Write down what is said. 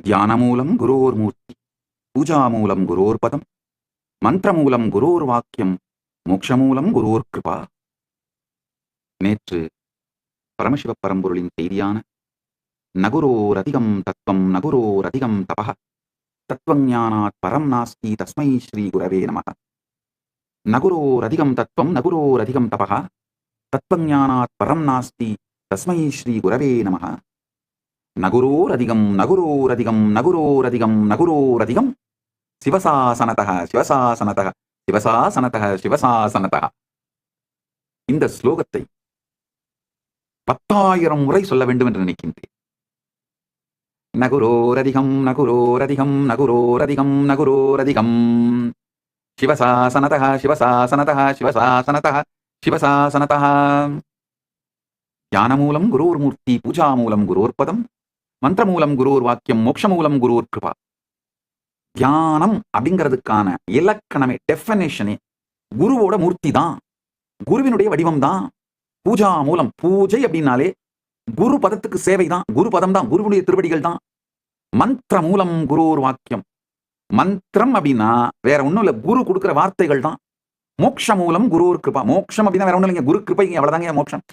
தியானமூலம் குரோர்மூர்த்தி, பூஜாமூலம் குரோர்பதம், மந்திரமூலம் குரோர்வாக்கியம், மோட்சமூலம் குரோர்கிருபா. நேற்று பரமசிவ பரம்பொருளின் செய்தியான நகுரோரதிகம் தத்துவம் நகுரோரதிகம் தபः தத்துவஞானாத் பரம் நாஸ்தி தஸ்மை ஸ்ரீ குரவே நமः. நகுரோரதிகம் தத்துவம் நகுரோரதிகம் தபः தத்துவஞானாத் பரம் நாஸ்தி தஸ்மை ஸ்ரீ குரவே நமः. நகுரோரதிகம் நகுரோரதிகம் நகுரோரதிகம் நகுரோரதிகம் சிவசாசனதः சிவசாசனதः சிவசாசனதः சிவசாசனதः. இந்த ஸ்லோகத்தை 10,000 முறை சொல்ல வேண்டும் என்று நினைக்கின்றேன். நகுரோரதிகம் நகுரோரதிகம் நகுரோரதிகம் நகுரோரதிகம் சிவசாசனதः சிவசாசனதः சிவசாசனதः சிவசாசனதः. ஞானமூலம் குரோர்மூர்த்தி, பூஜாமூலம் குரோர்பதம், மந்திரமூலம் குரோர்வாக்கியம், மோட்சமூலம் குரோர்கிருபா. தியானம் அப்படிங்கிறதுக்கான இலக்கணமே, டெஃபனேஷனே குருவோட மூர்த்தி தான், குருவினுடைய வடிவம் தான். பூஜா மூலம், பூஜை அப்படின்னாலே குரு பதத்துக்கு சேவை தான், குரு பதம் தான், குருவுடைய திருவடிகள் தான். மந்திர மூலம் குரோர் வாக்கியம், மந்திரம் அப்படின்னா வேற ஒண்ணும் இல்ல, குரு கொடுக்கிற வார்த்தைகள் தான். மோட்ச மூலம் குரோர் கிருபா, மோட்சம் அப்படின்னா வேற ஒண்ணும் இல்லைங்க, குரு கிருபை, அவ்வளவுதாங்க மோட்சம்.